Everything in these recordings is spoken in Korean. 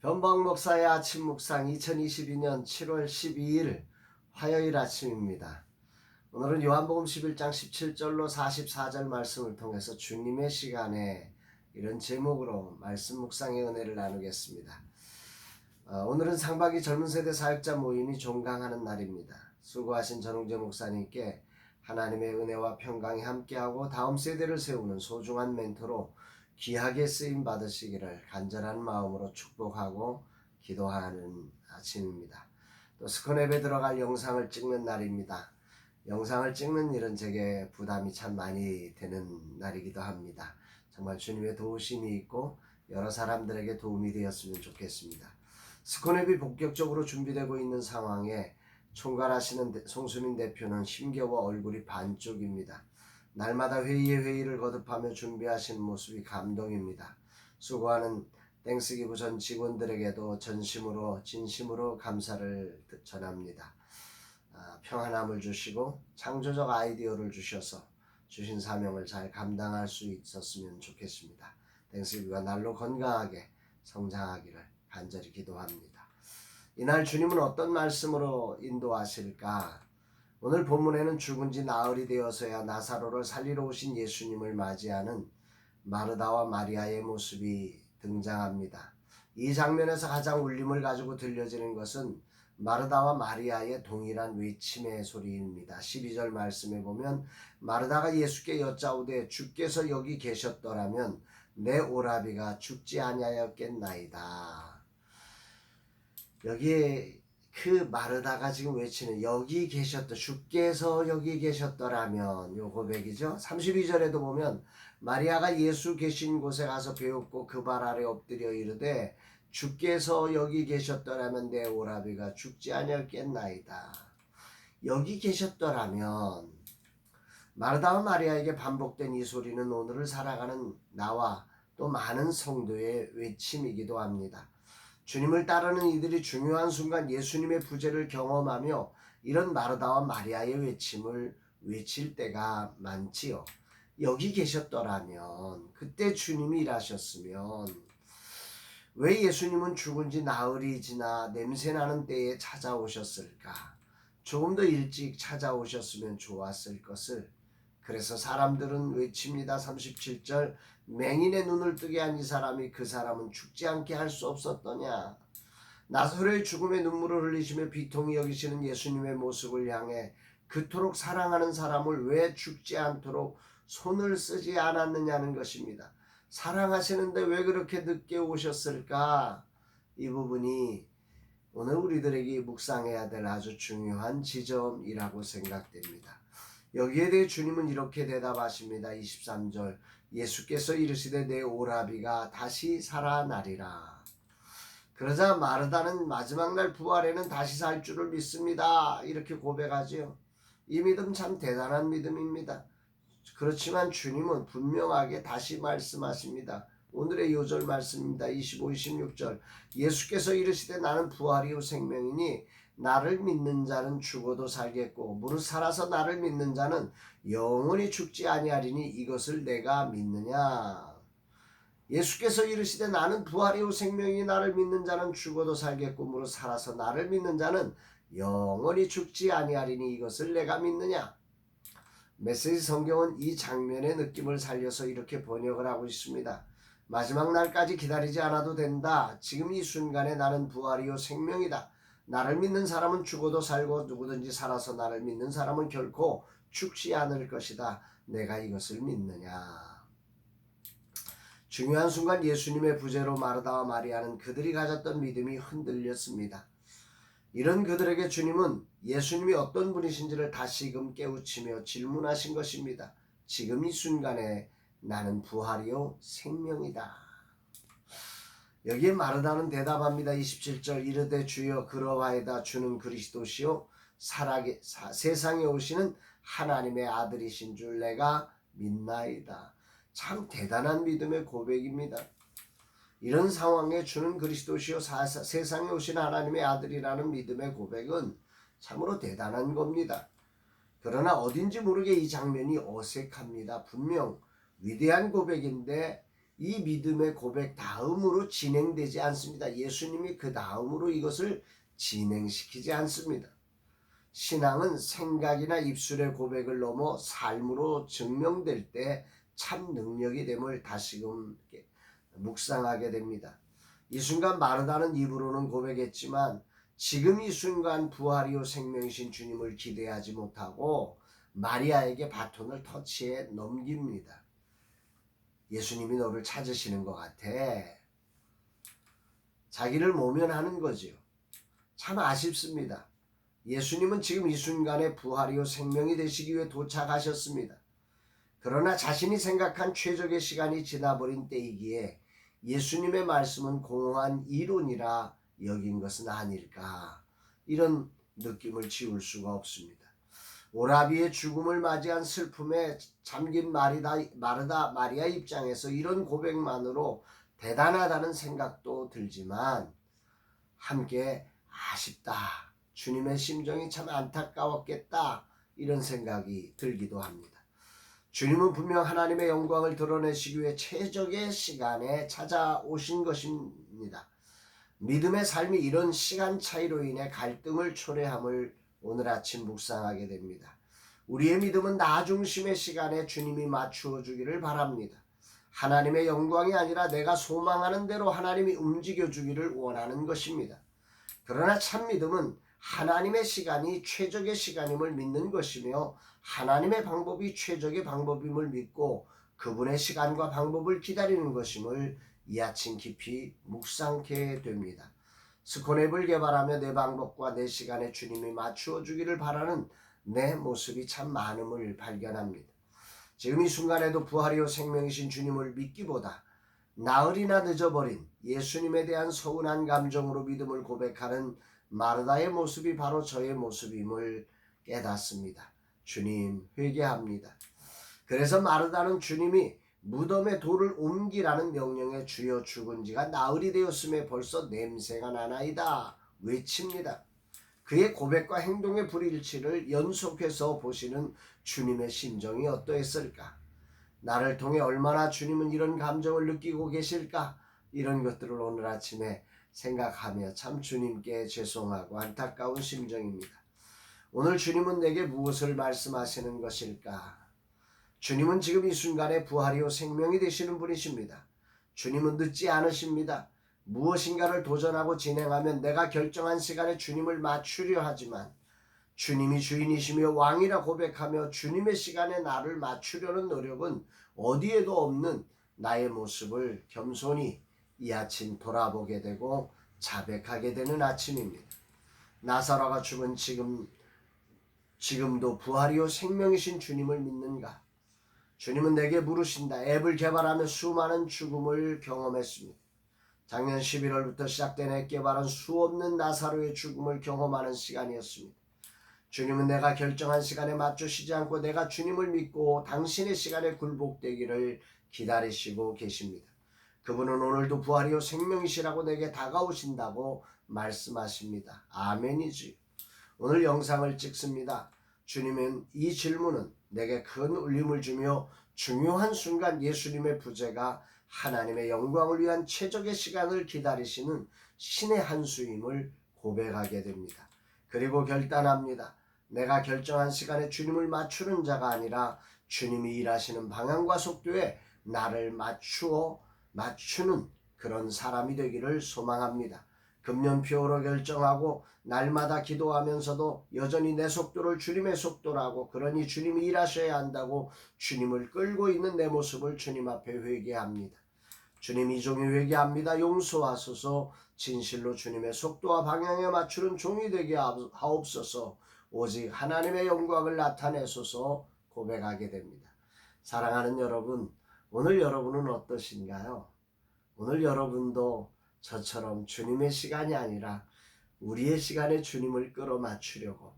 변방 목사의 아침 묵상 2022년 7월 12일 화요일 아침입니다. 오늘은 요한복음 11장 17절로 44절 말씀을 통해서 주님의 시간에 이런 제목으로 말씀 묵상의 은혜를 나누겠습니다. 오늘은 상반기 젊은 세대 사역자 모임이 종강하는 날입니다. 수고하신 전웅재 목사님께 하나님의 은혜와 평강이 함께하고 다음 세대를 세우는 소중한 멘토로 귀하게 쓰임 받으시기를 간절한 마음으로 축복하고 기도하는 아침입니다. 또 스크랩에 들어갈 영상을 찍는 날입니다. 영상을 찍는 일은 제게 부담이 참 많이 되는 날이기도 합니다. 정말 주님의 도우심이 있고 여러 사람들에게 도움이 되었으면 좋겠습니다. 스크랩이 본격적으로 준비되고 있는 상황에 총괄하시는 송수민 대표는 힘겨워 얼굴이 반쪽입니다. 날마다 회의에 회의를 거듭하며 준비하시는 모습이 감동입니다. 수고하는 땡스기부 전 직원들에게도 진심으로 감사를 전합니다. 평안함을 주시고 창조적 아이디어를 주셔서 주신 사명을 잘 감당할 수 있었으면 좋겠습니다. 땡스기부가 날로 건강하게 성장하기를 간절히 기도합니다. 이날 주님은 어떤 말씀으로 인도하실까? 오늘 본문에는 죽은 지 나흘이 되어서야 나사로를 살리러 오신 예수님을 맞이하는 마르다와 마리아의 모습이 등장합니다. 이 장면에서 가장 울림을 가지고 들려지는 것은 마르다와 마리아의 동일한 외침의 소리입니다. 12절 말씀에 보면 마르다가 예수께 여짜오되 주께서 여기 계셨더라면 내 오라비가 죽지 아니하였겠나이다. 여기에 그 마르다가 지금 외치는 여기 주께서 여기 계셨더라면 요 고백이죠. 32절에도 보면 마리아가 예수 계신 곳에 가서 배웠고 그 발 아래 엎드려 이르되 주께서 여기 계셨더라면 내 오라비가 죽지 아니었겠나이다. 여기 계셨더라면 마르다와 마리아에게 반복된 이 소리는 오늘을 살아가는 나와 또 많은 성도의 외침이기도 합니다. 주님을 따르는 이들이 중요한 순간 예수님의 부재를 경험하며 이런 마르다와 마리아의 외침을 외칠 때가 많지요. 여기 계셨더라면, 그때 주님이 일하셨으면 왜 예수님은 죽은 지 나흘이 지나 냄새나는 때에 찾아오셨을까? 조금 더 일찍 찾아오셨으면 좋았을 것을. 그래서 사람들은 외칩니다. 37절 맹인의 눈을 뜨게 한 이 사람이 그 사람은 죽지 않게 할 수 없었더냐. 나사로의 죽음의 눈물을 흘리시며 비통히 여기시는 예수님의 모습을 향해 그토록 사랑하는 사람을 왜 죽지 않도록 손을 쓰지 않았느냐는 것입니다. 사랑하시는데 왜 그렇게 늦게 오셨을까? 이 부분이 오늘 우리들에게 묵상해야 될 아주 중요한 지점이라고 생각됩니다. 여기에 대해 주님은 이렇게 대답하십니다. 23절 예수께서 이르시되 내 오라비가 다시 살아나리라. 그러자 마르다는 마지막 날 부활에는 다시 살 줄을 믿습니다. 이렇게 고백하지요. 이 믿음 참 대단한 믿음입니다. 그렇지만 주님은 분명하게 다시 말씀하십니다. 오늘의 요절 말씀입니다. 25, 26절 예수께서 이르시되 나는 부활이요 생명이니 나를 믿는 자는 죽어도 살겠고 무릇 살아서 나를 믿는 자는 영원히 죽지 아니하리니 이것을 내가 믿느냐. 예수께서 이르시되 나는 부활이요 생명이니 나를 믿는 자는 죽어도 살겠고 무릇 살아서 나를 믿는 자는 영원히 죽지 아니하리니 이것을 내가 믿느냐. 메시지 성경은 이 장면의 느낌을 살려서 이렇게 번역을 하고 있습니다. 마지막 날까지 기다리지 않아도 된다. 지금 이 순간에 나는 부활이요 생명이다. 나를 믿는 사람은 죽어도 살고 누구든지 살아서 나를 믿는 사람은 결코 죽지 않을 것이다. 내가 이것을 믿느냐. 중요한 순간 예수님의 부재로 마르다와 마리아는 그들이 가졌던 믿음이 흔들렸습니다. 이런 그들에게 주님은 예수님이 어떤 분이신지를 다시금 깨우치며 질문하신 것입니다. 지금 이 순간에 나는 부활이요 생명이다. 여기에 마르다는 대답합니다. 27절 이르되 주여 그러하이다. 주는 그리스도시요 세상에 오시는 하나님의 아들이신 줄 내가 믿나이다. 참 대단한 믿음의 고백입니다. 이런 상황에 주는 그리스도시요 세상에 오신 하나님의 아들이라는 믿음의 고백은 참으로 대단한 겁니다. 그러나 어딘지 모르게 이 장면이 어색합니다. 분명 위대한 고백인데 이 믿음의 고백 다음으로 진행되지 않습니다. 예수님이 그 다음으로 이것을 진행시키지 않습니다. 신앙은 생각이나 입술의 고백을 넘어 삶으로 증명될 때 참 능력이 됨을 다시금 묵상하게 됩니다. 이 순간 마르다는 입으로는 고백했지만 지금 이 순간 부활이요 생명이신 주님을 기대하지 못하고 마리아에게 바톤을 터치해 넘깁니다. 예수님이 너를 찾으시는 것 같아. 자기를 모면하는 거지요. 참 아쉽습니다. 예수님은 지금 이 순간에 부활이요 생명이 되시기 위해 도착하셨습니다. 그러나 자신이 생각한 최적의 시간이 지나버린 때이기에 예수님의 말씀은 공허한 이론이라 여긴 것은 아닐까, 이런 느낌을 지울 수가 없습니다. 오라비의 죽음을 맞이한 슬픔에 잠긴 마르다 마리아 입장에서 이런 고백만으로 대단하다는 생각도 들지만 함께 아쉽다, 주님의 심정이 참 안타까웠겠다, 이런 생각이 들기도 합니다. 주님은 분명 하나님의 영광을 드러내시기 위해 최적의 시간에 찾아오신 것입니다. 믿음의 삶이 이런 시간 차이로 인해 갈등을 초래함을 오늘 아침 묵상하게 됩니다. 우리의 믿음은 나 중심의 시간에 주님이 맞추어 주기를 바랍니다. 하나님의 영광이 아니라 내가 소망하는 대로 하나님이 움직여 주기를 원하는 것입니다. 그러나 참 믿음은 하나님의 시간이 최적의 시간임을 믿는 것이며 하나님의 방법이 최적의 방법임을 믿고 그분의 시간과 방법을 기다리는 것임을 이 아침 깊이 묵상케 됩니다. 스콘앱을 개발하며 내 방법과 내 시간에 주님이 맞추어 주기를 바라는 내 모습이 참 많음을 발견합니다. 지금 이 순간에도 부활이요 생명이신 주님을 믿기보다 나흘이나 늦어버린 예수님에 대한 서운한 감정으로 믿음을 고백하는 마르다의 모습이 바로 저의 모습임을 깨닫습니다. 주님, 회개합니다. 그래서 마르다는 주님이 무덤에 돌을 옮기라는 명령에 주여 죽은 지가 나흘이 되었음에 벌써 냄새가 나나이다 외칩니다. 그의 고백과 행동의 불일치를 연속해서 보시는 주님의 심정이 어떠했을까? 나를 통해 얼마나 주님은 이런 감정을 느끼고 계실까? 이런 것들을 오늘 아침에 생각하며 참 주님께 죄송하고 안타까운 심정입니다. 오늘 주님은 내게 무엇을 말씀하시는 것일까? 주님은 지금 이 순간에 부활이요 생명이 되시는 분이십니다. 주님은 늦지 않으십니다. 무엇인가를 도전하고 진행하면 내가 결정한 시간에 주님을 맞추려 하지만 주님이 주인이시며 왕이라 고백하며 주님의 시간에 나를 맞추려는 노력은 어디에도 없는 나의 모습을 겸손히 이 아침 돌아보게 되고 자백하게 되는 아침입니다. 나사로가 죽은 지금도 부활이요 생명이신 주님을 믿는가? 주님은 내게 물으신다. 앱을 개발하며 수많은 죽음을 경험했습니다. 작년 11월부터 시작된 앱 개발은 수없는 나사로의 죽음을 경험하는 시간이었습니다. 주님은 내가 결정한 시간에 맞추시지 않고 내가 주님을 믿고 당신의 시간에 굴복되기를 기다리시고 계십니다. 그분은 오늘도 부활이요 생명이시라고 내게 다가오신다고 말씀하십니다. 아멘이지. 오늘 영상을 찍습니다. 주님은 이 질문은 내게 큰 울림을 주며 중요한 순간 예수님의 부재가 하나님의 영광을 위한 최적의 시간을 기다리시는 신의 한 수임을 고백하게 됩니다. 그리고 결단합니다. 내가 결정한 시간에 주님을 맞추는 자가 아니라 주님이 일하시는 방향과 속도에 나를 맞추는 그런 사람이 되기를 소망합니다. 금년표로 결정하고 날마다 기도하면서도 여전히 내 속도를 주님의 속도라고, 그러니 주님이 일하셔야 한다고 주님을 끌고 있는 내 모습을 주님 앞에 회개합니다. 주님, 이 종이 회개합니다. 용서하소서. 진실로 주님의 속도와 방향에 맞추는 종이 되게 하옵소서. 오직 하나님의 영광을 나타내소서 고백하게 됩니다. 사랑하는 여러분, 오늘 여러분은 어떠신가요? 오늘 여러분도 저처럼 주님의 시간이 아니라 우리의 시간에 주님을 끌어맞추려고,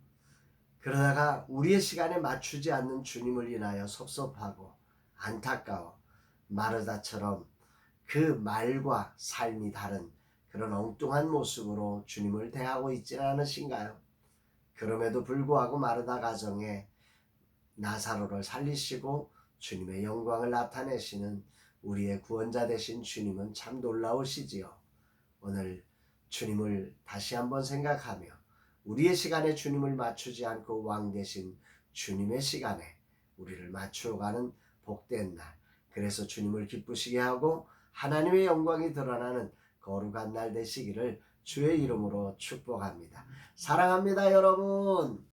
그러다가 우리의 시간에 맞추지 않는 주님을 인하여 섭섭하고 안타까워 마르다처럼 그 말과 삶이 다른 그런 엉뚱한 모습으로 주님을 대하고 있지는 않으신가요? 그럼에도 불구하고 마르다 가정에 나사로를 살리시고 주님의 영광을 나타내시는 우리의 구원자 되신 주님은 참 놀라우시지요. 오늘 주님을 다시 한번 생각하며 우리의 시간에 주님을 맞추지 않고 왕 되신 주님의 시간에 우리를 맞추어가는 복된 날, 그래서 주님을 기쁘시게 하고 하나님의 영광이 드러나는 거룩한 날 되시기를 주의 이름으로 축복합니다. 사랑합니다, 여러분.